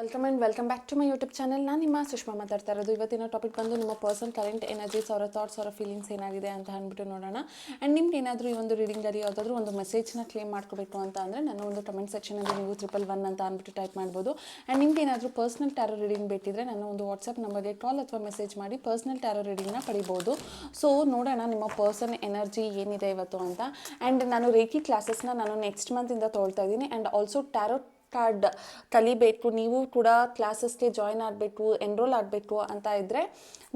Welcome back to my YouTube channel. ನಾನು ನಿಮ್ಮ ಸುಷ್ಮಾ ಮಾತಾಡ್ತಾ ಇರೋದು. ಇವತ್ತಿನ ಟಾಪಿಕ್ ಬಂದು ನಿಮ್ಮ ಪರ್ಸನಲ್ ಕರೆಂಟ್ ಎನರ್ಜೀಸ್, ಅವರ ಥಾಟ್ಸ್, ಅವರ ಫೀಲಿಂಗ್ಸ್ ಏನಾಗಿದೆ ಅಂತ ಅಂದ್ಬಿಟ್ಟು ನೋಡೋಣ. ಆ್ಯಂಡ್ ನಿಮ್ಗೆ ಏನಾದರೂ ಈ ಒಂದು ರೀಡಿಂಗಲ್ಲಿ ಯಾವುದಾದ್ರೂ ಒಂದು ಮೆಸೇಜ್ನ ಕ್ಲೇಮ್ ಮಾಡ್ಕೋಬೇಕು ಅಂತ ಅಂದರೆ ನನ್ನ ಒಂದು ಕಮೆಂಟ್ ಸೆಕ್ಷನಲ್ಲಿ ನೀವು 111 ಅಂತ ಅಂದ್ಬಿಟ್ಟು ಟೈಪ್ ಮಾಡ್ಬೋದು. ಆ್ಯಂಡ್ ನಿಮ್ಗೆ ಏನಾದರೂ ಪರ್ಸನಲ್ ಟ್ಯಾರೋ ರೀಡಿಂಗ್ ಬೇಕಿದ್ರೆ ನನ್ನ ಒಂದು ವಾಟ್ಸಪ್ ನಂಬರ್ಗೆ ಕಾಲ್ ಅಥವಾ ಮೆಸೇಜ್ ಮಾಡಿ ಪರ್ಸನಲ್ ಟ್ಯಾರೋ ರೀಡಿಂಗ್ನ ಪಡಿಬೋದು. ಸೊ ನೋಡೋಣ ನಿಮ್ಮ ಪರ್ಸನ್ ಎನರ್ಜಿ ಏನಿದೆ ಇವತ್ತು ಅಂತ. ಆ್ಯಂಡ್ ನಾನು ರೇಖಿ ಕ್ಲಾಸಸ್ನ ನಾನು ನೆಕ್ಸ್ಟ್ ಮಂತಿಂದ ತೊಗೊಳ್ತಾ ಇದ್ದೀನಿ. ಆ್ಯಂಡ್ ಆಲ್ಸೋ ಟ್ಯಾರೋ ಕಾರ್ಡ್ ಕಲಿಬೇಕು, ನೀವು ಕೂಡ ಕ್ಲಾಸಸ್ಗೆ ಜಾಯ್ನ್ ಆಗಬೇಕು, ಎನ್ರೋಲ್ ಆಗಬೇಕು ಅಂತ ಇದ್ದರೆ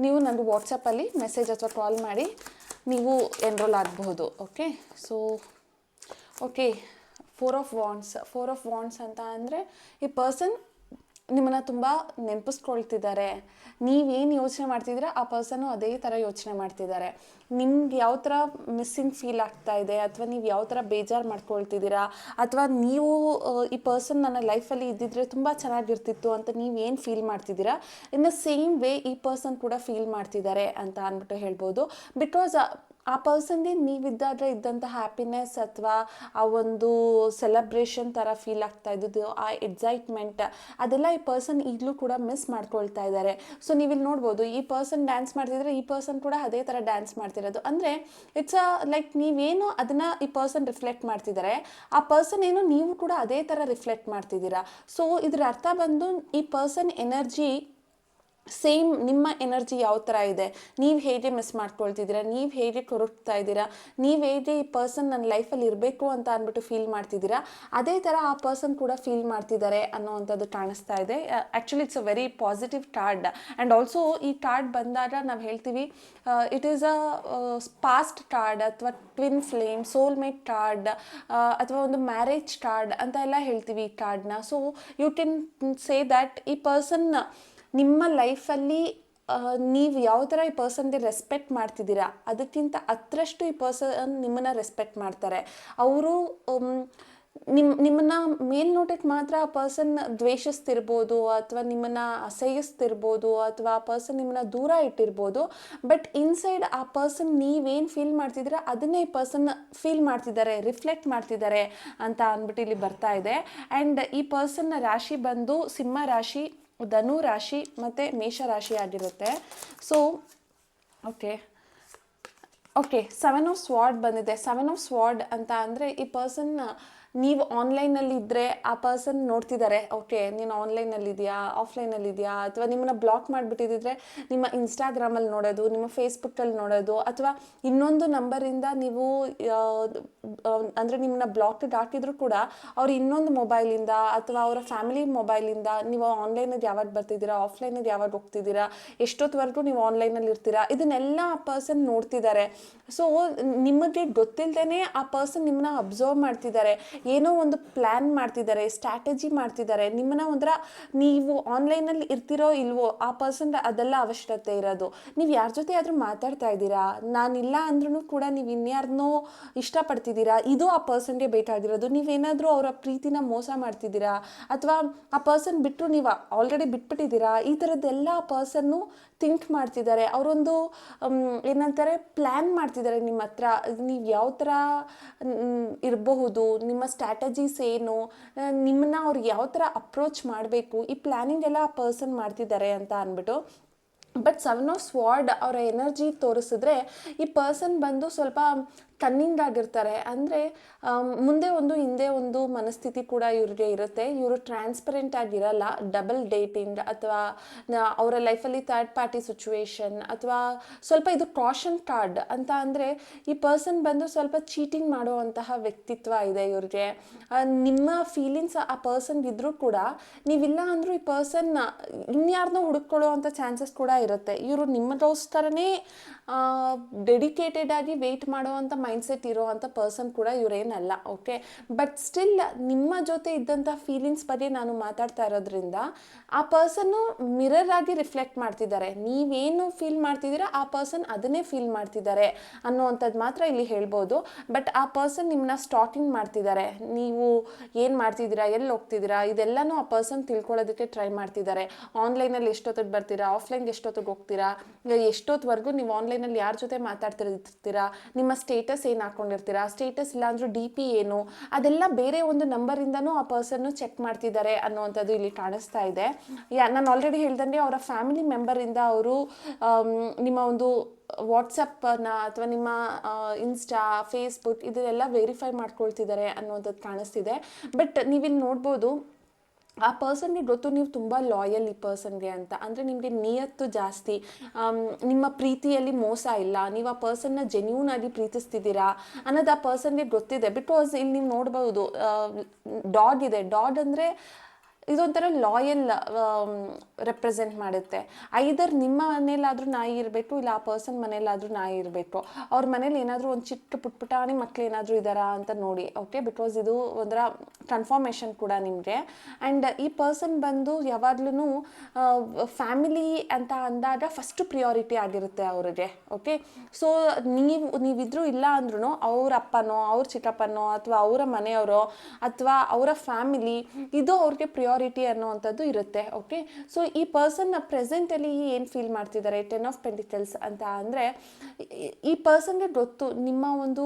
ನೀವು ನನಗೆ ವಾಟ್ಸಪ್ಪಲ್ಲಿ ಮೆಸೇಜ್ ಅಥವಾ ಕಾಲ್ ಮಾಡಿ ನೀವು ಎನ್ರೋಲ್ ಆಗಬಹುದು. ಓಕೆ, ಫೋರ್ ಆಫ್ ವಾಂಡ್ಸ್ ಅಂತ ಅಂದರೆ ಈ ಪರ್ಸನ್ ನಿಮ್ಮನ್ನು ತುಂಬ ನೆನಪಿಸ್ಕೊಳ್ತಿದ್ದಾರೆ. ನೀವೇನು ಯೋಚನೆ ಮಾಡ್ತಿದ್ದೀರಾ ಆ ಪರ್ಸನ್ನು ಅದೇ ಥರ ಯೋಚನೆ ಮಾಡ್ತಿದ್ದಾರೆ. ನಿಮ್ಗೆ ಯಾವ ಥರ ಮಿಸ್ಸಿಂಗ್ ಫೀಲ್ ಆಗ್ತಾ ಇದೆ, ಅಥವಾ ನೀವು ಯಾವ ಥರ ಬೇಜಾರು ಮಾಡ್ಕೊಳ್ತಿದ್ದೀರಾ, ಅಥವಾ ನೀವು ಈ ಪರ್ಸನ್ ನನ್ನ ಲೈಫಲ್ಲಿ ಇದ್ದಿದ್ರೆ ತುಂಬ ಚೆನ್ನಾಗಿರ್ತಿತ್ತು ಅಂತ ನೀವೇನು ಫೀಲ್ ಮಾಡ್ತಿದ್ದೀರಾ, ಇನ್ ದ ಸೇಮ್ ವೇ ಈ ಪರ್ಸನ್ ಕೂಡ ಫೀಲ್ ಮಾಡ್ತಿದ್ದಾರೆ ಅಂತ ಅಂದ್ಬಿಟ್ಟು ಹೇಳ್ಬೋದು. ಬಿಕಾಸ್ ಆ ಪರ್ಸನ್ಗೆ ನೀವಿದ್ದಾದರೆ ಇದ್ದಂಥ ಹ್ಯಾಪಿನೆಸ್ ಅಥವಾ ಆ ಒಂದು ಸೆಲೆಬ್ರೇಷನ್ ಥರ ಫೀಲ್ ಆಗ್ತಾ ಇದ್ದದ್ದು, ಆ ಎಕ್ಸೈಟ್ಮೆಂಟ್, ಅದೆಲ್ಲ ಈ ಪರ್ಸನ್ ಈಗಲೂ ಕೂಡ ಮಿಸ್ ಮಾಡ್ಕೊಳ್ತಾ ಇದ್ದಾರೆ. ಸೊ ನೀವಿಲ್ಲಿ ನೋಡ್ಬೋದು, ಈ ಪರ್ಸನ್ ಡ್ಯಾನ್ಸ್ ಮಾಡ್ತಿದ್ರೆ ಈ ಪರ್ಸನ್ ಕೂಡ ಅದೇ ಥರ ಡ್ಯಾನ್ಸ್ ಮಾಡ್ತಿರೋದು. ಅಂದರೆ ಇಟ್ಸ್ ಲೈಕ್ ನೀವೇನು ಅದನ್ನು ಈ ಪರ್ಸನ್ ರಿಫ್ಲೆಕ್ಟ್ ಮಾಡ್ತಿದ್ದಾರೆ, ಆ ಪರ್ಸನ್ ಏನು ನೀವು ಕೂಡ ಅದೇ ಥರ ರಿಫ್ಲೆಕ್ಟ್ ಮಾಡ್ತಿದ್ದೀರಾ. ಸೊ ಇದ್ರ ಅರ್ಥ ಬಂದು ಈ ಪರ್ಸನ್ ಎನರ್ಜಿ ಸೇಮ್ ನಿಮ್ಮ ಎನರ್ಜಿ ಯಾವ ಥರ ಇದೆ, ನೀವು ಹೇಗೆ ಮಿಸ್ ಮಾಡ್ಕೊಳ್ತಿದ್ದೀರಾ, ನೀವು ಹೇಗೆ ಕೊರಗ್ತಾ ಇದ್ದೀರಾ, ನೀವು ಹೇಗೆ ಈ ಪರ್ಸನ್ ನನ್ನ ಲೈಫಲ್ಲಿ ಇರಬೇಕು ಅಂತ ಅಂದ್ಬಿಟ್ಟು ಫೀಲ್ ಮಾಡ್ತಿದ್ದೀರಾ, ಅದೇ ಥರ ಆ ಪರ್ಸನ್ ಕೂಡ ಫೀಲ್ ಮಾಡ್ತಿದ್ದಾರೆ ಅನ್ನೋವಂಥದ್ದು ಕಾಣಿಸ್ತಾ ಇದೆ. Actually it's a very positive card. And also ಈ ಕಾರ್ಡ್ ಬಂದಾಗ ನಾವು ಹೇಳ್ತೀವಿ it is a past card ಅಥವಾ ಟ್ವಿನ್ ಫ್ಲೇಮ್, ಸೋಲ್ಮೇಟ್ ಕಾರ್ಡ್ ಅಥವಾ ಒಂದು ಮ್ಯಾರೇಜ್ ಕಾರ್ಡ್ ಅಂತ ಎಲ್ಲ ಹೇಳ್ತೀವಿ ಈ ಕಾರ್ಡ್ನ. So you can say that ಈ ಪರ್ಸನ್ ನಿಮ್ಮ ಲೈಫಲ್ಲಿ ನೀವು ಯಾವ ಥರ ಈ ಪರ್ಸನ್ಗೆ ರೆಸ್ಪೆಕ್ಟ್ ಮಾಡ್ತಿದ್ದೀರಾ ಅದಕ್ಕಿಂತ ಹತ್ತರಷ್ಟು ಈ ಪರ್ಸನ್ ನಿಮ್ಮನ್ನು ರೆಸ್ಪೆಕ್ಟ್ ಮಾಡ್ತಾರೆ. ಅವರು ನಿಮ್ಮನ್ನು ಮೇಲ್ನೋಟಕ್ಕೆ ಮಾತ್ರ ಆ ಪರ್ಸನ್ ದ್ವೇಷಿಸ್ತಿರ್ಬೋದು, ಅಥವಾ ನಿಮ್ಮನ್ನು ಅಸಹ್ಯಿಸ್ತಿರ್ಬೋದು, ಅಥವಾ ಆ ಪರ್ಸನ್ ನಿಮ್ಮನ್ನು ದೂರ ಇಟ್ಟಿರ್ಬೋದು. ಬಟ್ ಇನ್ಸೈಡ್ ಆ ಪರ್ಸನ್ ನೀವೇನು ಫೀಲ್ ಮಾಡ್ತಿದ್ದೀರಾ ಅದನ್ನೇ ಈ ಪರ್ಸನ್ ಫೀಲ್ ಮಾಡ್ತಿದ್ದಾರೆ, ರಿಫ್ಲೆಕ್ಟ್ ಮಾಡ್ತಿದ್ದಾರೆ ಅಂತ ಅಂದ್ಬಿಟ್ಟು ಇಲ್ಲಿ ಬರ್ತಾ ಇದೆ. ಆ್ಯಂಡ್ ಈ ಪರ್ಸನ್ನ ರಾಶಿ ಬಂದು ಸಿಂಹ ರಾಶಿ, ಧನು ರಾಶಿ ಮತ್ತು ಮೇಷರಾಶಿ ಆಗಿರುತ್ತೆ. ಸೊ ಓಕೆ 7 ಆಫ್ ಸ್ವಾರ್ಡ್ ಬಂದಿದೆ. 7 ಆಫ್ ಸ್ವಾರ್ಡ್ ಅಂತ ಅಂದರೆ ಈ ಪರ್ಸನ್ ನೀವು ಆನ್ಲೈನಲ್ಲಿ ಇದ್ದರೆ ಆ ಪರ್ಸನ್ ನೋಡ್ತಿದ್ದಾರೆ, ಓಕೆ ನೀನು ಆನ್ಲೈನಲ್ಲಿದೆಯಾ ಆಫ್ಲೈನಲ್ಲಿದೆಯಾ, ಅಥವಾ ನಿಮ್ಮನ್ನು ಬ್ಲಾಕ್ ಮಾಡಿಬಿಟ್ಟಿದ್ರೆ ನಿಮ್ಮ ಇನ್ಸ್ಟಾಗ್ರಾಮಲ್ಲಿ ನೋಡೋದು, ನಿಮ್ಮ ಫೇಸ್ಬುಕ್ಕಲ್ಲಿ ನೋಡೋದು, ಅಥವಾ ಇನ್ನೊಂದು ನಂಬರಿಂದ ನೀವು ಅಂದರೆ ನಿಮ್ಮನ್ನ ಬ್ಲಾಕ್ಗೆ ಹಾಕಿದ್ರು ಕೂಡ ಅವ್ರು ಇನ್ನೊಂದು ಮೊಬೈಲಿಂದ ಅಥವಾ ಅವರ ಫ್ಯಾಮಿಲಿ ಮೊಬೈಲಿಂದ ನೀವು ಆನ್ಲೈನಿಗೆ ಯಾವಾಗ ಬರ್ತಿದ್ದೀರಾ, ಆಫ್ಲೈನಿಗೆ ಯಾವಾಗ ಹೋಗ್ತಿದ್ದೀರಾ, ಎಷ್ಟೊತ್ತವರೆಗೂ ನೀವು ಆನ್ಲೈನಲ್ಲಿ ಇರ್ತೀರಾ, ಇದನ್ನೆಲ್ಲ ಆ ಪರ್ಸನ್ ನೋಡ್ತಿದ್ದಾರೆ. ಸೊ ನಿಮಗೆ ಗೊತ್ತಿಲ್ಲದೇ ಆ ಪರ್ಸನ್ ನಿಮ್ಮನ್ನ ಅಬ್ಸರ್ವ್ ಮಾಡ್ತಿದ್ದಾರೆ, ಏನೋ ಒಂದು ಪ್ಲ್ಯಾನ್ ಮಾಡ್ತಿದ್ದಾರೆ, ಸ್ಟ್ರಾಟಜಿ ಮಾಡ್ತಿದ್ದಾರೆ. ನಿಮ್ಮನ್ನ ಒಂಥರ ನೀವು ಆನ್ಲೈನಲ್ಲಿ ಇರ್ತಿರೋ ಇಲ್ವೋ ಆ ಪರ್ಸನ್ಗೆ ಅದೆಲ್ಲ ಅವಶ್ಯಕತೆ ಇರೋದು. ನೀವು ಯಾರ ಜೊತೆ ಆದರೂ ಮಾತಾಡ್ತಾ ಇದ್ದೀರಾ, ನಾನಿಲ್ಲ ಅಂದ್ರೂ ಕೂಡ ನೀವು ಇನ್ಯಾರನ್ನೋ ಇಷ್ಟಪಡ್ತಿದ್ದೀರಾ, ಇದು ಆ ಪರ್ಸನ್ಗೆ ಬೇಕಾಗಿರೋದು. ನೀವೇನಾದರೂ ಅವರ ಪ್ರೀತಿನ ಮೋಸ ಮಾಡ್ತಿದ್ದೀರಾ, ಅಥವಾ ಆ ಪರ್ಸನ್ ಬಿಟ್ಟು ನೀವು ಆಲ್ರೆಡಿ ಬಿಟ್ಬಿಟ್ಟಿದ್ದೀರಾ, ಈ ಥರದ್ದೆಲ್ಲ ಆ ಪರ್ಸನ್ನು ಥಿಂಕ್ ಮಾಡ್ತಿದ್ದಾರೆ. ಅವರೊಂದು ಏನಂತಾರೆ ಪ್ಲ್ಯಾನ್ ಮಾಡ್ತಿದ್ದಾರೆ ನಿಮ್ಮ ಹತ್ರ, ನೀವು ಯಾವ ಥರ ಇರಬಹುದು, ನಿಮ್ಮ ಸ್ಟ್ರಾಟಜೀಸ್ ಏನು, ನಿಮ್ಮನ್ನ ಅವ್ರಿಗೆ ಯಾವ ಥರ ಅಪ್ರೋಚ್ ಮಾಡಬೇಕು, ಈ ಪ್ಲ್ಯಾನಿಂಗ್ ಎಲ್ಲ ಆ ಪರ್ಸನ್ ಮಾಡ್ತಿದ್ದಾರೆ ಅಂತ ಅಂದ್ಬಿಟ್ಟು. ಬಟ್ 7 ಆಫ್ ಸ್ವಾರ್ಡ್ ಅವರ ಎನರ್ಜಿ ತೋರಿಸಿದ್ರೆ ಈ ಪರ್ಸನ್ ಬಂದು ಸ್ವಲ್ಪ ಕನ್ನಿಂಗ್ ಆಗಿರ್ತಾರೆ. ಅಂದರೆ ಮುಂದೆ ಒಂದು ಹಿಂದೆ ಒಂದು ಮನಸ್ಥಿತಿ ಕೂಡ ಇವ್ರಿಗೆ ಇರುತ್ತೆ. ಇವರು ಟ್ರಾನ್ಸ್ಪರೆಂಟ್ ಆಗಿರಲ್ಲ. ಡಬಲ್ ಡೇಟಿಂಗ್ ಅಥವಾ ಅವರ ಲೈಫಲ್ಲಿ ಥರ್ಡ್ ಪಾರ್ಟಿ ಸಿಚುವೇಶನ್, ಅಥವಾ ಸ್ವಲ್ಪ ಇದು ಕಾಷನ್ ಕಾರ್ಡ್ ಅಂತ ಅಂದರೆ ಈ ಪರ್ಸನ್ ಬಂದು ಸ್ವಲ್ಪ ಚೀಟಿಂಗ್ ಮಾಡುವಂತಹ ವ್ಯಕ್ತಿತ್ವ ಇದೆ ಇವ್ರಿಗೆ. ನಿಮ್ಮ ಫೀಲಿಂಗ್ಸ್ ಆ ಪರ್ಸನ್ಗೆ ಇದ್ರೂ ಕೂಡ ನೀವಿಲ್ಲ ಅಂದರೂ ಈ ಪರ್ಸನ್ ಇನ್ಯಾರನ್ನೋ ಹುಡುಕೊಳ್ಳೋ ಅಂಥ ಚಾನ್ಸಸ್ ಕೂಡ ಇರುತ್ತೆ. ಇವರು ನಿಮ್ಮಗೋಸ್ಕರನೇ ಡೆಡಿಕೇಟೆಡ್ ಆಗಿ ವೆಯ್ಟ್ ಮಾಡುವಂಥ ಮೈಂಡ್ಸೆಟ್ ಇರೋವಂಥ ಪರ್ಸನ್ ಕೂಡ ಇವರೇನಲ್ಲ. ಓಕೆ, ಬಟ್ ಸ್ಟಿಲ್ ನಿಮ್ಮ ಜೊತೆ ಇದ್ದಂಥ ಫೀಲಿಂಗ್ಸ್ ಬಗ್ಗೆ ನಾನು ಮಾತಾಡ್ತಾ ಇರೋದ್ರಿಂದ ಆ ಪರ್ಸನ್ನು ಮಿರರ್ ಆಗಿ ರಿಫ್ಲೆಕ್ಟ್ ಮಾಡ್ತಿದ್ದಾರೆ. ನೀವೇನು ಫೀಲ್ ಮಾಡ್ತಿದ್ದೀರಾ ಆ ಪರ್ಸನ್ ಅದನ್ನೇ ಫೀಲ್ ಮಾಡ್ತಿದ್ದಾರೆ ಅನ್ನೋವಂಥದ್ದು ಮಾತ್ರ ಇಲ್ಲಿ ಹೇಳ್ಬೋದು. ಬಟ್ ಆ ಪರ್ಸನ್ ನಿಮ್ಮನ್ನ ಸ್ಟಾಕಿಂಗ್ ಮಾಡ್ತಿದ್ದಾರೆ. ನೀವು ಏನು ಮಾಡ್ತಿದ್ದೀರಾ, ಎಲ್ಲಿ ಹೋಗ್ತಿದ್ದೀರಾ, ಇದೆಲ್ಲನೂ ಆ ಪರ್ಸನ್ ತಿಳ್ಕೊಳ್ಳೋದಕ್ಕೆ ಟ್ರೈ ಮಾಡ್ತಿದ್ದಾರೆ. ಆನ್ಲೈನಲ್ಲಿ ಎಷ್ಟೊತ್ತಿಗೆ ಬರ್ತೀರಾ, ಆಫ್ಲೈನ್ಗೆ ಎಷ್ಟೊತ್ತಿಗೆ ಹೋಗ್ತೀರಾ, ಎಷ್ಟೊತ್ತವರೆಗೂ ನೀವು ಆನ್ಲೈನಲ್ಲಿ ಯಾರ ಜೊತೆ ಮಾತಾಡ್ತಿರ್ತೀರಾ, ನಿಮ್ಮ ಸ್ಟೇಟಸ್ ಸ್ಟೇಟಸ್ ಏನು ಹಾಕೊಂಡಿರ್ತೀರಾ, ಸ್ಟೇಟಸ್ ಇಲ್ಲ ಅಂದ್ರೂ ಡಿ ಪಿ ಏನು, ಅದೆಲ್ಲ ಬೇರೆ ಒಂದು ನಂಬರಿಂದನೂ ಆ ಪರ್ಸನ್ನು ಚೆಕ್ ಮಾಡ್ತಿದ್ದಾರೆ ಅನ್ನುವಂಥದ್ದು ಇಲ್ಲಿ ಕಾಣಿಸ್ತಾ ಇದೆ. ನಾನು ಆಲ್ರೆಡಿ ಹೇಳ್ದಂಗೆ ಅವರ ಫ್ಯಾಮಿಲಿ ಮೆಂಬರಿಂದ ಅವರು ನಿಮ್ಮ ಒಂದು ವಾಟ್ಸಪ್ಪನ್ನು ಅಥವಾ ನಿಮ್ಮ ಇನ್ಸ್ಟಾ, ಫೇಸ್ಬುಕ್ ಇದನ್ನೆಲ್ಲ ವೆರಿಫೈ ಮಾಡ್ಕೊಳ್ತಿದ್ದಾರೆ ಅನ್ನುವಂಥದ್ದು ಕಾಣಿಸ್ತಿದೆ. ಬಟ್ ನೀವಿಲ್ಲಿ ನೋಡ್ಬೋದು, ಆ ಪರ್ಸನ್ಗೆ ಗೊತ್ತು ನೀವು ತುಂಬ ಲಾಯಲ್ ಈ ಪರ್ಸನ್ಗೆ ಅಂತ. ಅಂದರೆ ನಿಮಗೆ ನಿಯತ್ತು ಜಾಸ್ತಿ, ನಿಮ್ಮ ಪ್ರೀತಿಯಲ್ಲಿ ಮೋಸ ಇಲ್ಲ, ನೀವು ಆ ಪರ್ಸನ್ನ ಜೆನ್ಯೂನ್ ಆಗಿ ಪ್ರೀತಿಸ್ತಿದ್ದೀರಾ ಅನ್ನೋದು ಆ ಪರ್ಸನ್ಗೆ ಗೊತ್ತಿದೆ. ಬಿಕಾಸ್ ಇಲ್ಲಿ ನೀವು ನೋಡ್ಬೋದು ಡಾಗ್ ಇದೆ. ಡಾಗ್ ಅಂದರೆ ಇದೊಂಥರ ಲಾಯಲ್ ರೆಪ್ರೆಸೆಂಟ್ ಮಾಡುತ್ತೆ. ಐದರ್ ನಿಮ್ಮ ಮನೇಲಾದರೂ ನಾಯಿ ಇರಬೇಕು, ಇಲ್ಲ ಆ ಪರ್ಸನ್ ಮನೇಲಾದರೂ ನಾಯಿ ಇರಬೇಕು. ಅವ್ರ ಮನೇಲಿ ಏನಾದರೂ ಒಂದು ಚಿಕ್ಕ ಪುಟ್ಪುಟಾಣಿ ಮಕ್ಳು ಏನಾದರೂ ಇದ್ದಾರಾ ಅಂತ ನೋಡಿ. ಓಕೆ, ಬಿಕಾಸ್ ಇದು ಒಂಥರ ಕನ್ಫರ್ಮೇಷನ್ ಕೂಡ ನಿಮಗೆ. ಆ್ಯಂಡ್ ಈ ಪರ್ಸನ್ ಬಂದು ಯಾವಾಗ್ಲೂ ಫ್ಯಾಮಿಲಿ ಅಂತ ಅಂದಾಗ ಫಸ್ಟ್ ಪ್ರಿಯಾರಿಟಿ ಆಗಿರುತ್ತೆ ಅವ್ರಿಗೆ. ಓಕೆ, ಸೊ ನೀವಿದ್ರೂ ಇಲ್ಲ ಅಂದ್ರೂ ಅವ್ರ ಅಪ್ಪನೋ, ಅವ್ರ ಚಿಕ್ಕಪ್ಪನೋ, ಅಥವಾ ಅವರ ಮನೆಯವರೋ, ಅಥವಾ ಅವರ ಫ್ಯಾಮಿಲಿ, ಇದು ಅವ್ರಿಗೆ ಪ್ರಿಯಾರಿಟಿ ಅನ್ನುವಂಥದ್ದು ಇರುತ್ತೆ. ಓಕೆ, ಸೊ ಈ ಪರ್ಸನ್ನ ಪ್ರೆಸೆಂಟಲ್ಲಿ ಏನು ಫೀಲ್ ಮಾಡ್ತಿದ್ದಾರೆ, 10 ಆಫ್ ಪೆಂಟಿಕಲ್ಸ್ ಅಂತ ಅಂದರೆ ಈ ಪರ್ಸನ್ಗೆ ಗೊತ್ತು ನಿಮ್ಮ ಒಂದು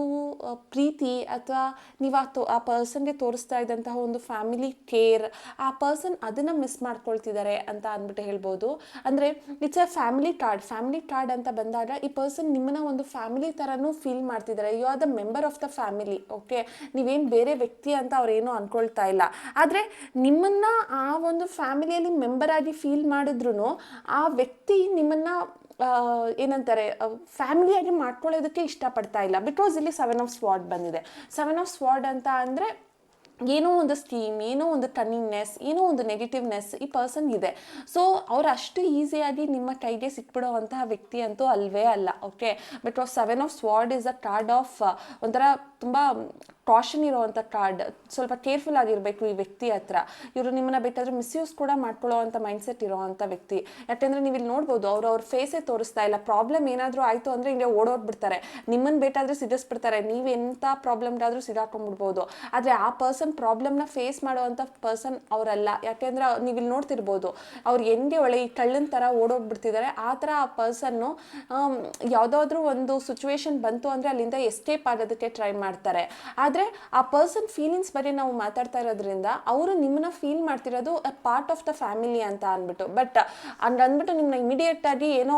ಪ್ರೀತಿ ಅಥವಾ ನೀವು ಆ ಪರ್ಸನ್ಗೆ ತೋರಿಸ್ತಾ ಇದ್ದಂತಹ ಒಂದು ಫ್ಯಾಮಿಲಿ ಕೇರ್, ಆ ಪರ್ಸನ್ ಅದನ್ನು ಮಿಸ್ ಮಾಡ್ಕೊಳ್ತಿದ್ದಾರೆ ಅಂತ ಅಂದ್ಬಿಟ್ಟು ಹೇಳ್ಬೋದು. ಅಂದರೆ ಇಟ್ಸ್ ಅ ಫ್ಯಾಮಿಲಿ ಕಾರ್ಡ್ ಅಂತ ಬಂದಾಗ ಈ ಪರ್ಸನ್ ನಿಮ್ಮನ್ನ ಒಂದು ಫ್ಯಾಮಿಲಿ ಥರನೂ ಫೀಲ್ ಮಾಡ್ತಿದ್ದಾರೆ. You are the member of the family. Okay, ನೀವೇನು ಬೇರೆ ವ್ಯಕ್ತಿ ಅಂತ ಅವ್ರೇನೂ ಅಂದ್ಕೊಳ್ತಾ ಇಲ್ಲ. ಆದರೆ ನಿಮ್ಮನ್ನ ಆ ಒಂದು ಫ್ಯಾಮಿಲಿಯಲ್ಲಿ ಮೆಂಬರ್ ಆಗಿ ಫೀಲ್ ಮಾಡಿದ್ರು ಆ ವ್ಯಕ್ತಿ ನಿಮ್ಮನ್ನ ಏನಂತಾರೆ ಫ್ಯಾಮಿಲಿಯಾಗಿ ಮಾಡ್ಕೊಳ್ಳೋದಕ್ಕೆ ಇಷ್ಟಪಡ್ತಾ ಇಲ್ಲ. ಬಿಕಾಸ್ ಇಲ್ಲಿ 7 ಆಫ್ ಸ್ವಾರ್ಡ್ ಬಂದಿದೆ. 7 ಆಫ್ ಸ್ವಾರ್ಡ್ ಅಂತ ಅಂದರೆ ಏನೋ ಒಂದು ಸ್ಕೀಮ್, ಏನೋ ಒಂದು ಕನ್ನಿಂಗ್ನೆಸ್, ಏನೋ ಒಂದು ನೆಗೆಟಿವ್ನೆಸ್ ಈ ಪರ್ಸನ್ ಇದೆ. ಸೊ ಅವ್ರು ಅಷ್ಟು ಈಸಿಯಾಗಿ ನಿಮ್ಮ ಕೈಗೆ ಸಿಕ್ಬಿಡುವಂತಹ ವ್ಯಕ್ತಿ ಅಂತೂ ಅಲ್ವೇ ಅಲ್ಲ. Okay, because 7 of sword is a card of ಒಂಥರ ತುಂಬ ಕಾಷನ್ ಇರೋವಂಥ ಕಾರ್ಡ್. ಸ್ವಲ್ಪ ಕೇರ್ಫುಲ್ ಆಗಿರಬೇಕು ಈ ವ್ಯಕ್ತಿ ಹತ್ರ. ಇವರು ನಿಮ್ಮನ್ನ ಬೇಕಾದ್ರೆ ಮಿಸ್ಯೂಸ್ ಕೂಡ ಮಾಡ್ಕೊಳ್ಳೋವಂಥ ಮೈಂಡ್ಸೆಟ್ ಇರೋವಂಥ ವ್ಯಕ್ತಿ. ಯಾಕೆಂದರೆ ನೀವು ಇಲ್ಲಿ ನೋಡ್ಬೋದು, ಅವ್ರ ಫೇಸೇ ತೋರಿಸ್ತಾ ಇಲ್ಲ. ಪ್ರಾಬ್ಲಮ್ ಏನಾದರೂ ಆಯಿತು ಅಂದರೆ ಹಿಂಗೆ ಓಡೋಡ್ಬಿಡ್ತಾರೆ, ನಿಮ್ಮನ್ನು ಬೇಕಾದರೆ ಸಿಗಿಸ್ಬಿಡ್ತಾರೆ, ನೀವು ಎಂಥ ಪ್ರಾಬ್ಲಮ್ಗಾದರೂ ಸಿಗಾಕೊಂಡ್ಬಿಡ್ಬೋದು. ಆದರೆ ಆ ಪರ್ಸನ್ ಪ್ರಾಬ್ಲಮ್ನ ಫೇಸ್ ಮಾಡುವಂಥ ಪರ್ಸನ್ ಅವರಲ್ಲ. ಯಾಕೆಂದರೆ ನೀವು ಇಲ್ಲಿ ನೋಡ್ತಿರ್ಬೋದು, ಅವ್ರು ಹೆಂಗೆ ಒಳ್ಳೆ ಈ ಕಳ್ಳನ ಥರ ಓಡೋಗ್ಬಿಡ್ತಿದ್ದಾರೆ. ಆ ಥರ ಆ ಪರ್ಸನ್ನು ಯಾವುದಾದ್ರೂ ಒಂದು ಸಿಚುವೇಶನ್ ಬಂತು ಅಂದರೆ ಅಲ್ಲಿಂದ ಎಸ್ಕೇಪ್ ಆಗೋದಕ್ಕೆ ಟ್ರೈ ಮಾಡ್ತಾರೆ. ಆದರೆ ಆ ಪರ್ಸನ್ ಫೀಲಿಂಗ್ಸ್ ಬಗ್ಗೆ ನಾವು ಮಾತಾಡ್ತಾ ಇರೋದ್ರಿಂದ ಅವರು ನಿಮ್ಮನ್ನ ಫೀಲ್ ಮಾಡ್ತಿರೋದು a part of the family ಅಂತ ಅಂದ್ಬಿಟ್ಟು. ಬಟ್ ಹಂಗಂದ್ಬಿಟ್ಟು ನಿಮ್ಮನ್ನ ಇಮಿಡಿಯೇಟ್ ಆಗಿ ಏನೋ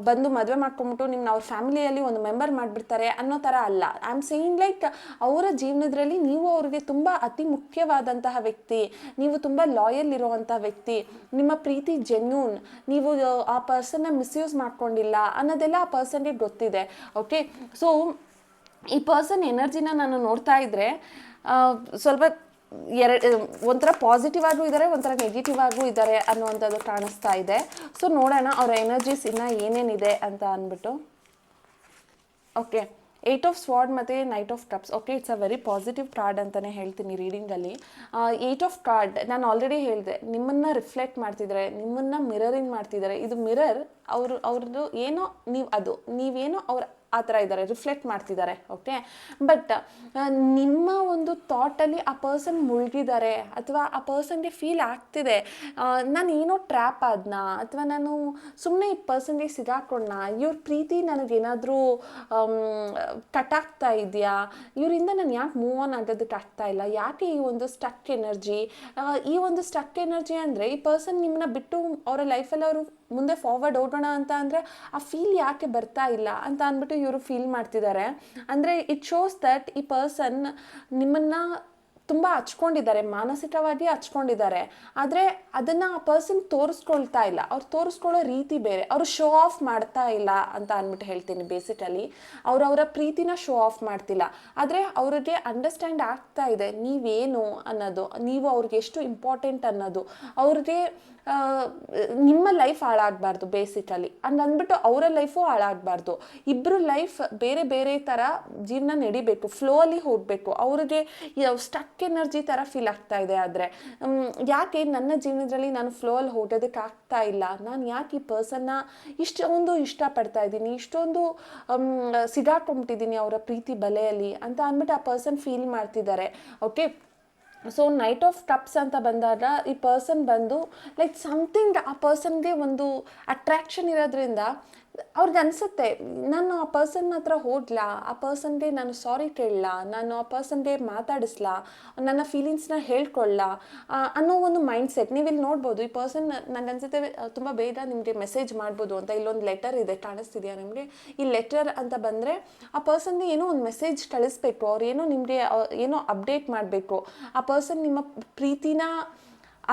ಬಂದು ಮದುವೆ ಮಾಡ್ಕೊಂಬಿಟ್ಟು ನಿಮ್ಮನ್ನ ಅವ್ರ ಫ್ಯಾಮಿಲಿಯಲ್ಲಿ ಒಂದು ಮೆಂಬರ್ ಮಾಡಿಬಿಡ್ತಾರೆ ಅನ್ನೋ ಥರ ಅಲ್ಲ. ಐ ಆಮ್ ಸೇಯಿಂಗ್ ಲೈಕ್ ಅವರ ಜೀವನದಲ್ಲಿ ನೀವು ಅವ್ರಿಗೆ ತುಂಬ ಅತಿ ಮುಖ್ಯವಾದಂತಹ ವ್ಯಕ್ತಿ, ನೀವು ತುಂಬ ಲಾಯಲ್ ಇರುವಂಥ ವ್ಯಕ್ತಿ, ನಿಮ್ಮ ಪ್ರೀತಿ ಜೆನ್ಯೂನ್, ನೀವು ಆ ಪರ್ಸನ್ನ ಮಿಸ್ಯೂಸ್ ಮಾಡ್ಕೊಂಡಿಲ್ಲ ಅನ್ನೋದೆಲ್ಲ ಆ ಪರ್ಸನ್ಗೆ ಗೊತ್ತಿದೆ. ಓಕೆ, ಸೊ ಈ ಪರ್ಸನ್ ಎನರ್ಜಿನ ನಾನು ನೋಡ್ತಾ ಇದ್ದರೆ ಸ್ವಲ್ಪ ಒಂಥರ ಪಾಸಿಟಿವ್ ಆಗೂ ಇದ್ದಾರೆ, ಒಂಥರ ನೆಗೆಟಿವ್ ಆಗೂ ಇದ್ದಾರೆ ಅನ್ನುವಂಥದ್ದು ಕಾಣಿಸ್ತಾ ಇದೆ. ಸೊ ನೋಡೋಣ ಅವರ ಎನರ್ಜೀಸ್ ಇನ್ನೂ ಏನೇನಿದೆ ಅಂತ ಅಂದ್ಬಿಟ್ಟು. ಓಕೆ, 8 ಆಫ್ ಸ್ವಾರ್ಡ್ ಮತ್ತು knight of cups. Okay, it's a very positive card ಅಂತಲೇ ಹೇಳ್ತೀನಿ ರೀಡಿಂಗಲ್ಲಿ. 8 ಆಫ್ ಕಾರ್ಡ್ ನಾನು ಆಲ್ರೆಡಿ ಹೇಳಿದೆ, ನಿಮ್ಮನ್ನು ರಿಫ್ಲೆಕ್ಟ್ ಮಾಡ್ತಿದ್ದಾರೆ, ನಿಮ್ಮನ್ನು ಮಿರರಿಂಗ್ ಮಾಡ್ತಿದ್ದಾರೆ. ಇದು ಮಿರರ್, ಅವ್ರದ್ದು ಏನೋ ನೀವೇನೋ ಅವ್ರ ಆ ಥರ ಇದ್ದಾರೆ, ರಿಫ್ಲೆಕ್ಟ್ ಮಾಡ್ತಿದ್ದಾರೆ. ಓಕೆ, ಬಟ್ ನಿಮ್ಮ ಒಂದು ಥಾಟಲ್ಲಿ ಆ ಪರ್ಸನ್ ಮುಳುಗಿದ್ದಾರೆ, ಅಥವಾ ಆ ಪರ್ಸನ್ಗೆ ಫೀಲ್ ಆಗ್ತಿದೆ ನಾನು ಏನೋ ಟ್ರ್ಯಾಪ್ ಆದ್ನಾ, ಅಥವಾ ನಾನು ಸುಮ್ಮನೆ ಈ ಪರ್ಸನ್ಗೆ ಸಿಗಾಕೊಂಡ್ನಾ, ಇವ್ರ ಪ್ರೀತಿ ನನಗೇನಾದರೂ ಕಟ್ಟಾಗ್ತಾ ಇದೆಯಾ, ಇವರಿಂದ ನಾನು ಯಾಕೆ ಮೂವ್ ಆನ್ ಆಗೋದಕ್ಕೆ ಆಗ್ತಾ ಇಲ್ಲ, ಯಾಕೆ ಈ ಒಂದು ಸ್ಟಕ್ ಎನರ್ಜಿ. ಈ ಒಂದು ಸ್ಟಕ್ ಎನರ್ಜಿ ಅಂದರೆ ಈ ಪರ್ಸನ್ ನಿಮ್ಮನ್ನ ಬಿಟ್ಟು ಅವರ ಲೈಫಲ್ಲಿ ಅವರು ಮುಂದೆ ಫಾರ್ವರ್ಡ್ ಹೋಗೋಣ ಅಂತ ಅಂದರೆ ಆ ಫೀಲ್ ಯಾಕೆ ಬರ್ತಾ ಇಲ್ಲ ಅಂತ ಅಂದ್ಬಿಟ್ಟು ಇವರು ಫೀಲ್ ಮಾಡ್ತಿದ್ದಾರೆ. ಅಂದರೆ ಇಟ್ ಶೋಸ್ ದಟ್ ಈ ಪರ್ಸನ್ ನಿಮ್ಮನ್ನು ತುಂಬ ಹಚ್ಕೊಂಡಿದ್ದಾರೆ, ಮಾನಸಿಕವಾಗಿ ಹಚ್ಕೊಂಡಿದ್ದಾರೆ. ಆದರೆ ಅದನ್ನು ಆ ಪರ್ಸನ್ ತೋರಿಸ್ಕೊಳ್ತಾ ಇಲ್ಲ. ಅವ್ರು ತೋರಿಸ್ಕೊಳ್ಳೋ ರೀತಿ ಬೇರೆ, ಅವರು ಶೋ ಆಫ್ ಮಾಡ್ತಾ ಇಲ್ಲ ಅಂತ ಅಂದ್ಬಿಟ್ಟು ಹೇಳ್ತೀನಿ. ಬೇಸಿಕಲಿ ಅವರ ಪ್ರೀತಿನ ಶೋ ಆಫ್ ಮಾಡ್ತಿಲ್ಲ. ಆದರೆ ಅವ್ರಿಗೆ ಅಂಡರ್ಸ್ಟ್ಯಾಂಡ್ ಆಗ್ತಾ ಇದೆ ನೀವೇನು ಅನ್ನೋದು, ನೀವು ಅವ್ರಿಗೆ ಎಷ್ಟು ಇಂಪಾರ್ಟೆಂಟ್ ಅನ್ನೋದು. ಅವ್ರಿಗೆ ನಿಮ್ಮ ಲೈಫ್ ಹಾಳಾಗಬಾರ್ದು ಬೇಸಿಕಲಿ ಅಂದ್ಬಿಟ್ಟು ಅವರ ಲೈಫು ಹಾಳಾಗಬಾರ್ದು. ಇಬ್ಬರು ಲೈಫ್ ಬೇರೆ ಬೇರೆ ಥರ ಜೀವನ ನಡಿಬೇಕು, ಫ್ಲೋ ಅಲ್ಲಿ ಹೋಗಬೇಕು. ಅವ್ರಿಗೆ ಸ್ಟಕ್ ಎನರ್ಜಿ ಥರ ಫೀಲ್ ಆಗ್ತಾ ಇದೆ. ಆದರೆ ಯಾಕೆ ನನ್ನ ಜೀವನದಲ್ಲಿ ನಾನು ಫ್ಲೋ ಅಲ್ಲಿ ಹೋಗೋದಕ್ಕೆ ಆಗ್ತಾ ಇಲ್ಲ, ನಾನು ಯಾಕೆ ಈ ಪರ್ಸನ್ನ ಇಷ್ಟೊಂದು ಇಷ್ಟಪಡ್ತಾ ಇದ್ದೀನಿ, ಇಷ್ಟೊಂದು ಸಿಗಾಕೊಂಬಿಟ್ಟಿದ್ದೀನಿ ಅವರ ಪ್ರೀತಿ ಬಲೆಯಲ್ಲಿ ಅಂತ ಅಂದ್ಬಿಟ್ಟು ಆ ಪರ್ಸನ್ ಫೀಲ್ ಮಾಡ್ತಿದ್ದಾರೆ. Okay, so knight of cups ಅಂತ ಬಂದಾಗ ಈ ಪರ್ಸನ್ ಬಂದು ಲೈಕ್ ಸಮಥಿಂಗ್ ಆ ಪರ್ಸನ್ಗೆ ಒಂದು ಅಟ್ರಾಕ್ಷನ್ ಇರೋದ್ರಿಂದ ಅವ್ರಿಗೆ ಅನಿಸುತ್ತೆ, ನಾನು ಆ ಪರ್ಸನ್ ಹತ್ರ ಹೋಗ್ಲಾ, ಆ ಪರ್ಸನ್ಗೆ ನಾನು ಸಾರಿ ಕೇಳಲ್ಲ, ನಾನು ಆ ಪರ್ಸನ್ಗೆ ಮಾತಾಡಿಸ್ಲಾ, ನನ್ನ ಫೀಲಿಂಗ್ಸ್ನ ಹೇಳ್ಕೊಳ್ಳ ಅನ್ನೋ ಒಂದು ಮೈಂಡ್ ಸೆಟ್. ನೀವು ಇಲ್ಲಿ ನೋಡ್ಬೋದು, ಈ ಪರ್ಸನ್ ನನಗೆ ಅನ್ಸುತ್ತೆ ತುಂಬ ಬೇಗ ನಿಮಗೆ ಮೆಸೇಜ್ ಮಾಡ್ಬೋದು ಅಂತ. ಇಲ್ಲೊಂದು ಲೆಟರ್ ಇದೆ, ಕಾಣಿಸ್ತಿದೆಯಾ ನಿಮಗೆ? ಈ ಲೆಟರ್ ಅಂತ ಬಂದರೆ ಆ ಪರ್ಸನ್ಗೆ ಏನೋ ಒಂದು ಮೆಸೇಜ್ ಕಳಿಸ್ಬೇಕು, ಅವ್ರು ಏನೋ ನಿಮಗೆ ಏನೋ ಅಪ್ಡೇಟ್ ಮಾಡಬೇಕು. ಆ ಪರ್ಸನ್ ನಿಮ್ಮ ಪ್ರೀತಿನ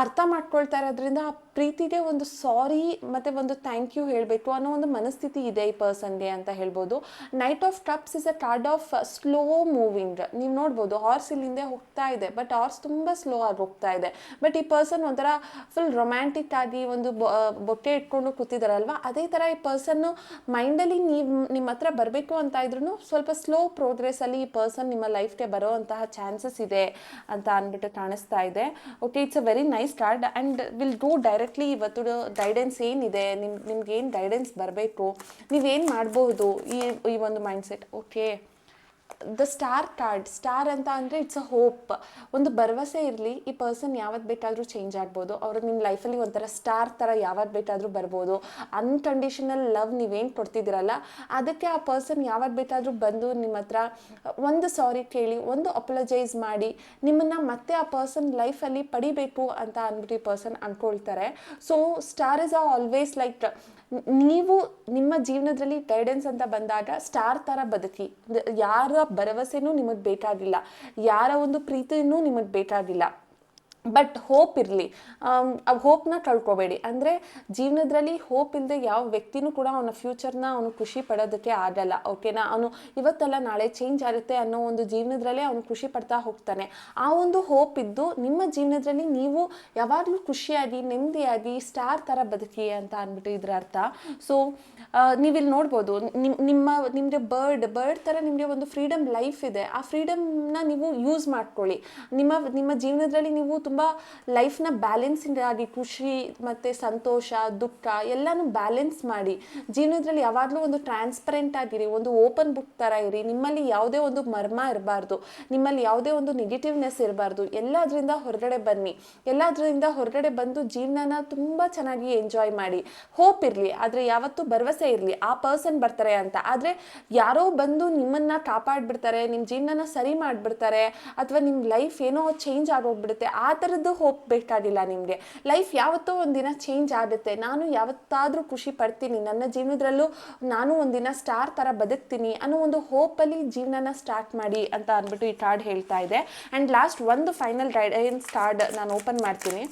ಅರ್ಥ ಮಾಡ್ಕೊಳ್ತಾ ಇರೋದ್ರಿಂದ ಆ ಪ್ರೀತಿಗೆ ಒಂದು ಸಾರಿ ಮತ್ತು ಒಂದು ಥ್ಯಾಂಕ್ ಯು ಹೇಳಬೇಕು ಅನ್ನೋ ಒಂದು ಮನಸ್ಥಿತಿ ಇದೆ ಈ ಪರ್ಸನ್ಗೆ ಅಂತ ಹೇಳ್ಬೋದು. Knight of cups is a card of slow moving. ನೀವು ನೋಡ್ಬೋದು, ಹಾರ್ಸ್ ಇಲ್ಲಿಂದ ಹೋಗ್ತಾ ಇದೆ, ಬಟ್ ಹಾರ್ಸ್ ತುಂಬ ಸ್ಲೋ ಆಗಿ ಹೋಗ್ತಾ ಇದೆ. ಬಟ್ ಈ ಪರ್ಸನ್ ಒಂಥರ ಫುಲ್ ರೊಮ್ಯಾಂಟಿಕ್ ಆಗಿ ಒಂದು ಬೊಟ್ಟೆ ಇಟ್ಕೊಂಡು ಕೂತಿದಾರಲ್ವ, ಅದೇ ಥರ ಈ ಪರ್ಸನ್ನು ಮೈಂಡಲ್ಲಿ ನಿಮ್ಮ ಹತ್ರ ಬರಬೇಕು ಅಂತ ಇದ್ರೂ ಸ್ವಲ್ಪ ಸ್ಲೋ ಪ್ರೋಗ್ರೆಸ್ಸಲ್ಲಿ ಈ ಪರ್ಸನ್ ನಿಮ್ಮ ಲೈಫ್ಗೆ ಬರೋ ಅಂತಹ ಚಾನ್ಸಸ್ ಇದೆ ಅಂತ ಅಂದ್ಬಿಟ್ಟು ಕಾಣಿಸ್ತಾ ಇದೆ. Okay, it's a very nice card and will go directly ಇವತ್ತು ಗೈಡೆನ್ಸ್ ಏನಿದೆ, ನಿಮ್ಗೆ ಏನು ಗೈಡೆನ್ಸ್ ಬರಬೇಕು, ನೀವೇನು ಮಾಡಬಹುದು ಈ ಒಂದು mindset. Okay, the star card. Star ಅಂತ ಅಂದರೆ ಇಟ್ಸ್ ಅ ಹೋಪ್, ಒಂದು ಭರವಸೆ ಇರಲಿ. ಈ ಪರ್ಸನ್ ಯಾವತ್ತು ಬೇಕಾದರೂ ಚೇಂಜ್ ಆಗ್ಬೋದು, ಅವರು ನಿಮ್ಮ ಲೈಫಲ್ಲಿ ಒಂಥರ ಸ್ಟಾರ್ ಥರ ಯಾವತ್ತು ಬೇಕಾದರೂ ಬರ್ಬೋದು. ಅನ್ಕಂಡೀಷನಲ್ ಲವ್ ನೀವೇನು ಕೊಡ್ತಿದ್ದೀರಲ್ಲ, ಅದಕ್ಕೆ ಆ ಪರ್ಸನ್ ಯಾವತ್ತು ಬೇಕಾದರೂ ಬಂದು ನಿಮ್ಮ ಹತ್ರ ಒಂದು ಸಾರಿ ಕೇಳಿ, ಒಂದು ಅಪಲಜೈಸ್ ಮಾಡಿ, ನಿಮ್ಮನ್ನು ಮತ್ತೆ ಆ ಪರ್ಸನ್ ಲೈಫಲ್ಲಿ ಪಡಿಬೇಕು ಅಂತ ಅಂದ್ಬಿಟ್ಟು ಈ ಪರ್ಸನ್ ಅಂದ್ಕೊಳ್ತಾರೆ. So star is always like, ನೀವು ನಿಮ್ಮ ಜೀವನದಲ್ಲಿ ಗೈಡೆನ್ಸ್ ಅಂತ ಬಂದಾಗ ಸ್ಟಾರ್ ಥರ ಬದುಕಿ. ಯಾರ ಭರವಸೆನೂ ನಿಮಗೆ ಬೇಕಾಗಿಲ್ಲ, ಯಾರ ಒಂದು ಪ್ರೀತಿನೂ ನಿಮಗೆ ಬೇಕಾಗಿಲ್ಲ, ಬಟ್ ಹೋಪ್ ಇರಲಿ. ಆ ಹೋಪ್ನ ಕಳ್ಕೊಬೇಡಿ. ಅಂದರೆ ಜೀವನದಲ್ಲಿ ಹೋಪ್ ಇಲ್ಲದೆ ಯಾವ ವ್ಯಕ್ತಿನೂ ಕೂಡ ಅವನ ಫ್ಯೂಚರ್ನ ಅವನು ಖುಷಿ ಪಡೋದಕ್ಕೆ ಆಗಲ್ಲ. ಓಕೆನಾ? ಅವನು ಇವತ್ತಲ್ಲ ನಾಳೆ ಚೇಂಜ್ ಆಗುತ್ತೆ ಅನ್ನೋ ಒಂದು ಜೀವನದಲ್ಲೇ ಅವನು ಖುಷಿ ಪಡ್ತಾ ಹೋಗ್ತಾನೆ. ಆ ಒಂದು ಹೋಪ್ ಇದ್ದು ನಿಮ್ಮ ಜೀವನದಲ್ಲಿ ನೀವು ಯಾವಾಗಲೂ ಖುಷಿಯಾಗಿ ನೆಮ್ಮದಿಯಾಗಿ ಸ್ಟಾರ್ ಥರ ಬದುಕಿ ಅಂತ ಅಂದ್ಬಿಟ್ಟು ಇದರ ಅರ್ಥ. ಸೊ ನೀವಿಲ್ಲಿ ನೋಡ್ಬೋದು, ನಿಮಗೆ ಬರ್ಡ್ ಥರ ನಿಮಗೆ ಒಂದು ಫ್ರೀಡಮ್ ಲೈಫ್ ಇದೆ. ಆ ಫ್ರೀಡಮ್ನ ನೀವು ಯೂಸ್ ಮಾಡ್ಕೊಳ್ಳಿ. ನಿಮ್ಮ ಜೀವನದಲ್ಲಿ ನೀವು ತುಂಬ ಲೈಫ್ನ ಬ್ಯಾಲೆನ್ಸಿಂಗ್ ಆಗಿ ಖುಷಿ ಮತ್ತು ಸಂತೋಷ ದುಃಖ ಎಲ್ಲನೂ ಬ್ಯಾಲೆನ್ಸ್ ಮಾಡಿ ಜೀವನದಲ್ಲಿ ಯಾವಾಗಲೂ ಒಂದು ಟ್ರಾನ್ಸ್ಪರೆಂಟ್ ಆಗಿರಿ, ಒಂದು ಓಪನ್ ಬುಕ್ ಥರ ಇರಿ. ನಿಮ್ಮಲ್ಲಿ ಯಾವುದೇ ಒಂದು ಮರ್ಮ ಇರಬಾರ್ದು, ನಿಮ್ಮಲ್ಲಿ ಯಾವುದೇ ಒಂದು ನೆಗೆಟಿವ್ನೆಸ್ ಇರಬಾರ್ದು. ಎಲ್ಲದರಿಂದ ಹೊರಗಡೆ ಬನ್ನಿ, ಎಲ್ಲದರಿಂದ ಹೊರಗಡೆ ಬಂದು ಜೀವನನ ತುಂಬ ಚೆನ್ನಾಗಿ ಎಂಜಾಯ್ ಮಾಡಿ. ಹೋಪ್ ಇರಲಿ, ಆದರೆ ಯಾವತ್ತೂ ಭರವಸೆ ಇರಲಿ, ಆ ಪರ್ಸನ್ ಬರ್ತಾರೆ ಅಂತ. ಆದರೆ ಯಾರೋ ಬಂದು ನಿಮ್ಮನ್ನು ಕಾಪಾಡಿಬಿಡ್ತಾರೆ, ನಿಮ್ಮ ಜೀವನನ ಸರಿ ಮಾಡಿಬಿಡ್ತಾರೆ, ಅಥವಾ ನಿಮ್ಮ ಲೈಫ್ ಏನೋ ಚೇಂಜ್ ಆಗೋಗ್ಬಿಡುತ್ತೆ, ಆ ಥರದ್ದು ಹೋಪ್ ಬೇಕಾಗಿಲ್ಲ ನಿಮಗೆ. ಲೈಫ್ ಯಾವತ್ತೋ ಒಂದಿನ ಚೇಂಜ್ ಆಗುತ್ತೆ. ನಾನು ಯಾವತ್ತಾದರೂ ಖುಷಿ ಪಡ್ತೀನಿ, ನನ್ನ ಜೀವನದಲ್ಲೂ ನಾನು ಒಂದಿನ ಸ್ಟಾರ್ ಥರ ಬದುಕ್ತೀನಿ ಅನ್ನೋ ಒಂದು ಹೋಪಲ್ಲಿ ಜೀವನನ ಸ್ಟಾರ್ಟ್ ಮಾಡಿ ಅಂತ ಅಂದ್ಬಿಟ್ಟು ಈ ಕಾರ್ಡ್ ಹೇಳ್ತಾ ಇದೆ. ಆ್ಯಂಡ್ ಲಾಸ್ಟ್ ಒಂದು ಫೈನಲ್ ಗೈಡೆನ್ಸ್ ಕಾರ್ಡ್ ನಾನು ಓಪನ್ ಮಾಡ್ತೀನಿ.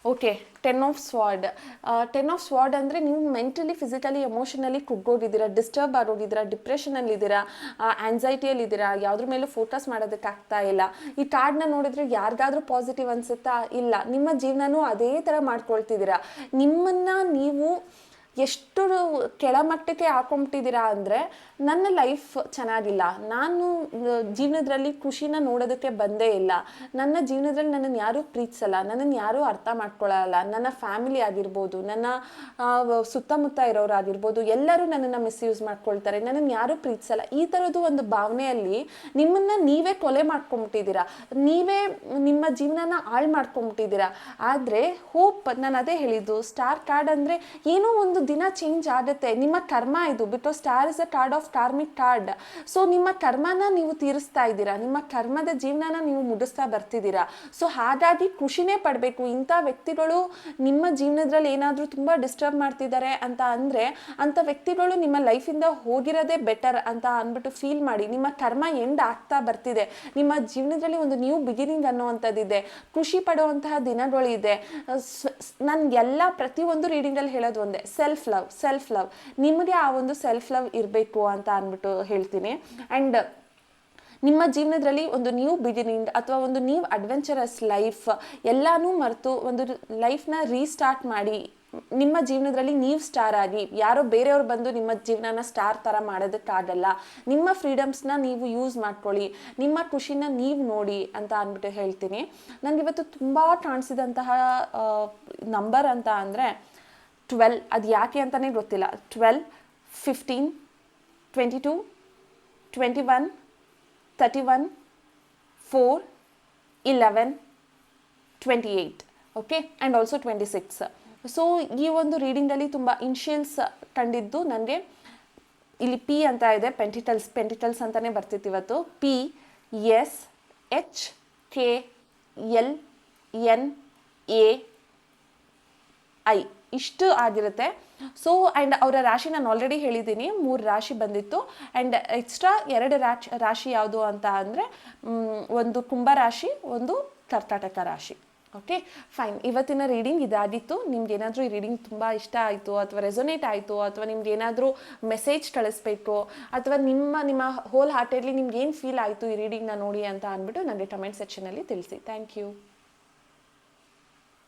ಓಕೆ, ಟೆನ್ ಆಫ್ ಸ್ವಾರ್ಡ್ ಅಂದರೆ ನೀವು ಮೆಂಟಲಿ ಫಿಸಿಕಲಿ ಎಮೋಷನಲಿ ಕುಗ್ಗೋಗಿದ್ದೀರಾ, ಡಿಸ್ಟರ್ಬ್ ಆಗೋಗಿದ್ದೀರಾ, ಡಿಪ್ರೆಷನಲ್ಲಿದ್ದೀರಾ, ಆ್ಯನ್ಸೈಟಿಯಲ್ಲಿದ್ದೀರಾ, ಯಾವುದ್ರ ಮೇಲೂ ಫೋಕಸ್ ಮಾಡೋದಕ್ಕಾಗ್ತಾ ಇಲ್ಲ. ಈ ಕಾರ್ಡ್ನ ನೋಡಿದ್ರೆ ಯಾರಿಗಾದ್ರೂ ಪಾಸಿಟಿವ್ ಅನಿಸುತ್ತಾ? ಇಲ್ಲ. ನಿಮ್ಮ ಜೀವನನೂ ಅದೇ ಥರ ಮಾಡ್ಕೊಳ್ತಿದ್ದೀರಾ. ನಿಮ್ಮನ್ನು ನೀವು ಎಷ್ಟು ಕೆಳಮಟ್ಟಕ್ಕೆ ಹಾಕೊಂಬಿಟ್ಟಿದ್ದೀರಾ ಅಂದರೆ, ನನ್ನ ಲೈಫ್ ಚೆನ್ನಾಗಿಲ್ಲ, ನಾನು ಜೀವನದಲ್ಲಿ ಖುಷಿನ ನೋಡೋದಕ್ಕೆ ಬಂದೇ ಇಲ್ಲ, ನನ್ನ ಜೀವನದಲ್ಲಿ ನನ್ನನ್ನು ಯಾರೂ ಪ್ರೀತಿಸಲ್ಲ, ನನ್ನನ್ನು ಯಾರೂ ಅರ್ಥ ಮಾಡ್ಕೊಳ್ಳಲ್ಲ, ನನ್ನ ಫ್ಯಾಮಿಲಿ ಆಗಿರ್ಬೋದು, ನನ್ನ ಸುತ್ತಮುತ್ತ ಇರೋರಾಗಿರ್ಬೋದು, ಎಲ್ಲರೂ ನನ್ನನ್ನು ಮಿಸ್ಯೂಸ್ ಮಾಡ್ಕೊಳ್ತಾರೆ, ನನ್ನನ್ನು ಯಾರೂ ಪ್ರೀತಿಸಲ್ಲ. ಈ ಥರದ್ದು ಒಂದು ಭಾವನೆಯಲ್ಲಿ ನಿಮ್ಮನ್ನು ನೀವೇ ಕೊಲೆ ಮಾಡ್ಕೊಂಬಿಟ್ಟಿದ್ದೀರಾ, ನೀವೇ ನಿಮ್ಮ ಜೀವನನ ಹಾಳು ಮಾಡ್ಕೊಂಬಿಟ್ಟಿದ್ದೀರಾ. ಆದರೆ ಹೋಪ್, ನಾನು ಅದೇ ಹೇಳಿದ್ದು, ಸ್ಟಾರ್ ಕಾರ್ಡ್ ಅಂದರೆ ಏನೋ ಒಂದು ದಿನ ಚೇಂಜ್ ಆಗುತ್ತೆ. ನಿಮ್ಮ ಕರ್ಮ ಇದು, because star is a card of karmic card. So ನಿಮ್ಮ ಕರ್ಮನ ನೀವು ತೀರಿಸ್ತಾ ಇದ್ದೀರಾ, ನಿಮ್ಮ ಕರ್ಮದ ಜೀವನನ ನೀವು ಮುಗಿಸ್ತಾ ಬರ್ತಿದ್ದೀರಾ. ಸೊ ಹಾಗಾಗಿ ಖುಷಿನೇ ಪಡಬೇಕು. ಇಂಥ ವ್ಯಕ್ತಿಗಳು ನಿಮ್ಮ ಜೀವನದಲ್ಲಿ ಏನಾದರೂ ತುಂಬ ಡಿಸ್ಟರ್ಬ್ ಮಾಡ್ತಿದ್ದಾರೆ ಅಂತ ಅಂದರೆ, ಅಂಥ ವ್ಯಕ್ತಿಗಳು ನಿಮ್ಮ ಲೈಫಿಂದ ಹೋಗಿರೋದೇ ಬೆಟರ್ ಅಂತ ಅಂದ್ಬಿಟ್ಟು ಫೀಲ್ ಮಾಡಿ. ನಿಮ್ಮ ಕರ್ಮ ಎಂಡ್ ಆಗ್ತಾ ಬರ್ತಿದೆ, ನಿಮ್ಮ ಜೀವನದಲ್ಲಿ ಒಂದು ನ್ಯೂ ಬಿಗಿನಿಂಗ್ ಅನ್ನೋವಂಥದ್ದಿದೆ, ಖುಷಿ ಪಡುವಂತಹ ದಿನಗಳಿದೆ. ನಾನು ಪ್ರತಿಯೊಂದು ರೀಡಿಂಗಲ್ಲಿ ಹೇಳೋದು ಒಂದೇ, ಸೆಲ್ಫ್ ಲವ್. ನಿಮಗೆ ಆ ಒಂದು ಸೆಲ್ಫ್ ಲವ್ ಇರಬೇಕು ಅಂತ ಅಂದ್ಬಿಟ್ಟು ಹೇಳ್ತೀನಿ. ಆ್ಯಂಡ್ ನಿಮ್ಮ ಜೀವನದಲ್ಲಿ ಒಂದು ನ್ಯೂ ಬಿಗಿನಿಂಗ್ ಅಥವಾ ಒಂದು ನ್ಯೂ ಅಡ್ವೆಂಚರಸ್ ಲೈಫ್ ಎಲ್ಲನೂ ಮರೆತು ಒಂದು ಲೈಫ್ನ ರೀಸ್ಟಾರ್ಟ್ ಮಾಡಿ, ನಿಮ್ಮ ಜೀವನದಲ್ಲಿ ನೀವು ಸ್ಟಾರ್ ಆಗಿ, ಯಾರೋ ಬೇರೆಯವ್ರು ಬಂದು ನಿಮ್ಮ ಜೀವನನ ಸ್ಟಾರ್ ಥರ ಮಾಡೋದಕ್ಕಾಗಲ್ಲ. ನಿಮ್ಮ ಫ್ರೀಡಮ್ಸ್ನ ನೀವು ಯೂಸ್ ಮಾಡ್ಕೊಳ್ಳಿ, ನಿಮ್ಮ ಖುಷಿನ ನೀವು ನೋಡಿ ಅಂತ ಅಂದ್ಬಿಟ್ಟು ಹೇಳ್ತೀನಿ. ನನಗಿವತ್ತು ತುಂಬ ಕಾಣಿಸಿದಂತಹ ನಂಬರ್ ಅಂತ ಅಂದರೆ 12. ಅದು ಯಾಕೆ ಅಂತಲೇ ಗೊತ್ತಿಲ್ಲ. 12, 15, 22, 21, 31, 4, 11, 28. Okay, and also 26. ಸೊ ಈ ಒಂದು ರೀಡಿಂಗಲ್ಲಿ ತುಂಬ ಇನ್ಷಿಯಲ್ಸ್ ಕಂಡಿದ್ದು ನನಗೆ ಇಲ್ಲಿ ಪಿ ಅಂತ ಇದೆ, ಪೆಂಟಿಟಲ್ಸ್ ಅಂತಲೇ ಬರ್ತಿತ್ತು ಇವತ್ತು. PSHKLNAI ಇಷ್ಟು ಆಗಿರುತ್ತೆ. ಸೊ ಆ್ಯಂಡ್ ಅವರ ರಾಶಿ ನಾನು ಆಲ್ರೆಡಿ ಹೇಳಿದ್ದೀನಿ, 3 ರಾಶಿ ಬಂದಿತ್ತು. ಆ್ಯಂಡ್ ಎಕ್ಸ್ಟ್ರಾ 2 ರಾಶಿ ಯಾವುದು ಅಂತ ಅಂದರೆ ಒಂದು ಕುಂಭ ರಾಶಿ, ಒಂದು ಕರ್ಕಾಟಕ ರಾಶಿ. ಓಕೆ ಫೈನ್, ಇವತ್ತಿನ ರೀಡಿಂಗ್ ಇದಾಗಿತ್ತು. ನಿಮ್ಗೆ ಏನಾದರೂ ಈ ರೀಡಿಂಗ್ ತುಂಬ ಇಷ್ಟ ಆಯಿತು ಅಥವಾ ರೆಸೊನೇಟ್ ಆಯಿತು ಅಥವಾ ನಿಮ್ಗೆ ಏನಾದರೂ ಮೆಸೇಜ್ ಕಳಿಸ್ಬೇಕು ಅಥವಾ ನಿಮ್ಮ ಹೋಲ್ ಹಾರ್ಟೆಡ್ಲಿ ನಿಮ್ಗೆ ಏನು ಫೀಲ್ ಆಯಿತು ಈ ರೀಡಿಂಗ್ನ ನೋಡಿ ಅಂತ ಅಂದ್ಬಿಟ್ಟು ನನಗೆ ಕಮೆಂಟ್ ಸೆಕ್ಷನಲ್ಲಿ ತಿಳಿಸಿ. Thank you.